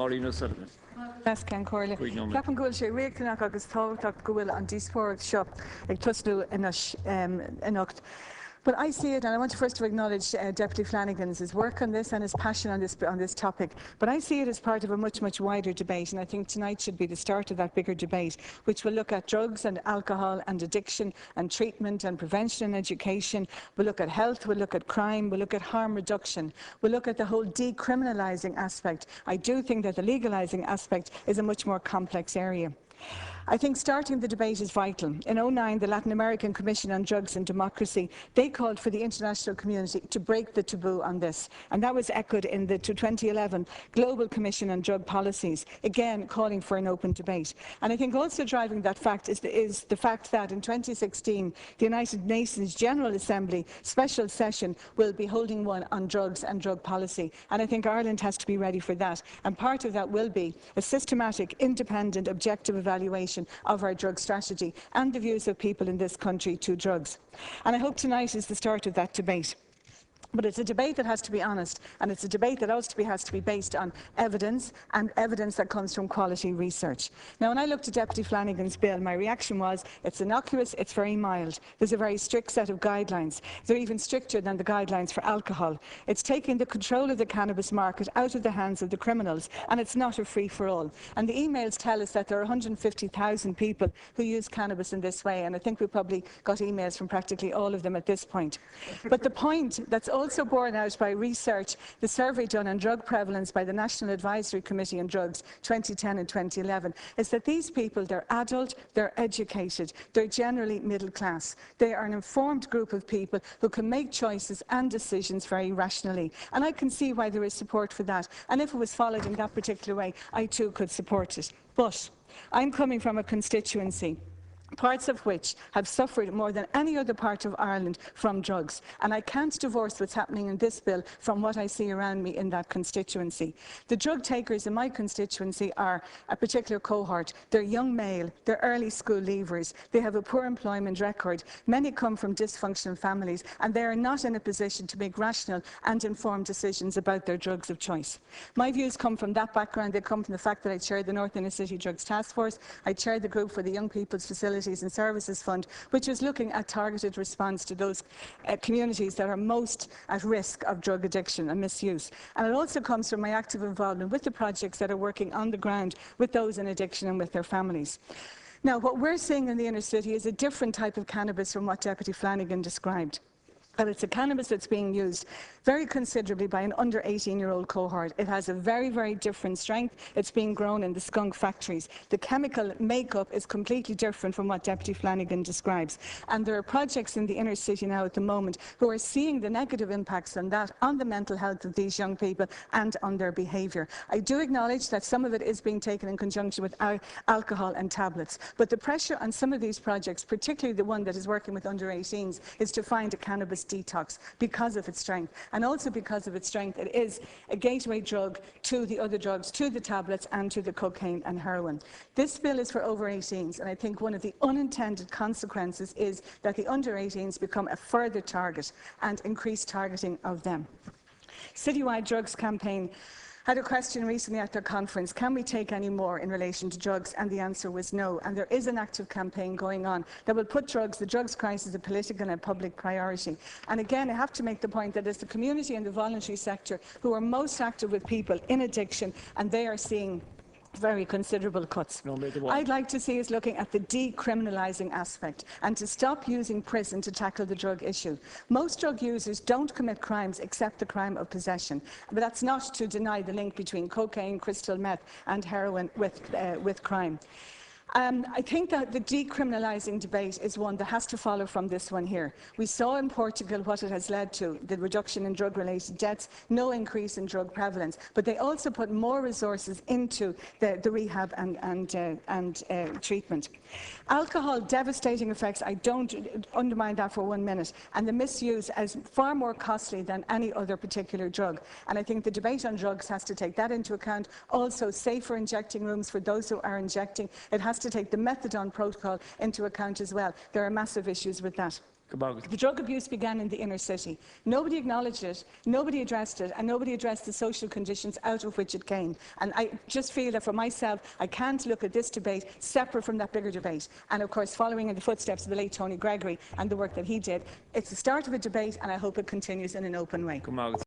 Maureen O'Sullivan. Yes, Ken Corley. Capan Gul sé réicnach agus táhachtach go bhfuil an díspóireacht seo ag tuisnú inocht. But I see it, and I want to first acknowledge Deputy Flanagan's work on this and his passion on this topic. But I see it as part of a much wider debate, and I think tonight should be the start of that bigger debate, which will look at drugs and alcohol and addiction and treatment and prevention and education. We'll look at health, we'll look at crime, we'll look at harm reduction, we'll look at the whole decriminalising aspect. I do think that the legalising aspect is a much more complex area. I think starting the debate is vital. In 2009, the Latin American Commission on Drugs and Democracy, they called for the international community to break the taboo on this. And that was echoed in the 2011 Global Commission on Drug Policies, again calling for an open debate. And I think also driving that fact is the fact that in 2016, the United Nations General Assembly special session will be holding one on drugs and drug policy. And I think Ireland has to be ready for that. And part of that will be a systematic, independent, objective evaluation of our drug strategy and the views of people in this country to drugs. And I hope tonight is the start of that debate. But it's a debate that has to be honest, and it's a debate that also has to be based on evidence, and evidence that comes from quality research. Now, when I looked at Deputy Flanagan's bill, my reaction was, it's innocuous, it's very mild. There's a very strict set of guidelines. They're even stricter than the guidelines for alcohol. It's taking the control of the cannabis market out of the hands of the criminals, and it's not a free-for-all. And the emails tell us that there are 150,000 people who use cannabis in this way, and I think we probably got emails from practically all of them at this point. But the point that's also borne out by research, the survey done on drug prevalence by the National Advisory Committee on Drugs 2010 and 2011, is that these people, they're adult, they're educated, they're generally middle class. They are an informed group of people who can make choices and decisions very rationally. And I can see why there is support for that. And if it was followed in that particular way, I too could support it. But I'm coming from a constituency, parts of which have suffered more than any other part of Ireland from drugs. And I can't divorce what's happening in this bill from what I see around me in that constituency. The drug takers in my constituency are a particular cohort. They're young male, they're early school leavers, they have a poor employment record, many come from dysfunctional families, and they are not in a position to make rational and informed decisions about their drugs of choice. My views come from that background. They come from the fact that I chair the North Inner City Drugs Task Force. I chair the group for the Young People's Facilities and Services Fund, which is looking at targeted response to those communities that are most at risk of drug addiction and misuse. And it also comes from my active involvement with the projects that are working on the ground with those in addiction and with their families. Now, what we're seeing in the inner city is a different type of cannabis from what Deputy Flanagan described. And it's a cannabis that's being used very considerably by an under 18-year-old cohort. It has a very different strength. It's being grown in the skunk factories. The chemical makeup is completely different from what Deputy Flanagan describes. And there are projects in the inner city now at the moment who are seeing the negative impacts on that, on the mental health of these young people and on their behaviour. I do acknowledge that some of it is being taken in conjunction with alcohol and tablets. But the pressure on some of these projects, particularly the one that is working with under 18s, is to find a cannabis detox because of its strength. And also because of its strength, it is a gateway drug to the other drugs, to the tablets and to the cocaine and heroin. This bill is for over 18s, and I think one of the unintended consequences is that the under 18s become a further target and increased targeting of them. Citywide Drugs Campaign had a question recently at their conference, can we take any more in relation to drugs? And the answer was no. And there is an active campaign going on that will put the drugs crisis, a political and public priority. And again, I have to make the point that it's the community and the voluntary sector who are most active with people in addiction, and they are seeing very considerable cuts. I'd like to see us looking at the decriminalising aspect and to stop using prison to tackle the drug issue. Most drug users don't commit crimes except the crime of possession, but that's not to deny the link between cocaine, crystal meth and heroin with crime. I think that the decriminalising debate is one that has to follow from this one here. We saw in Portugal what it has led to, the reduction in drug-related deaths, no increase in drug prevalence, but they also put more resources into the rehab and treatment. Alcohol, devastating effects, I don't undermine that for 1 minute, and the misuse is far more costly than any other particular drug. And I think the debate on drugs has to take that into account. Also, safer injecting rooms for those who are injecting. It has to take the methadone protocol into account as well. There are massive issues with that. The drug abuse began in the inner city. Nobody acknowledged it, nobody addressed it, and nobody addressed the social conditions out of which it came. And I just feel that for myself, I can't look at this debate separate from that bigger debate. And of course, following in the footsteps of the late Tony Gregory and the work that he did, it's the start of a debate, and I hope it continues in an open way.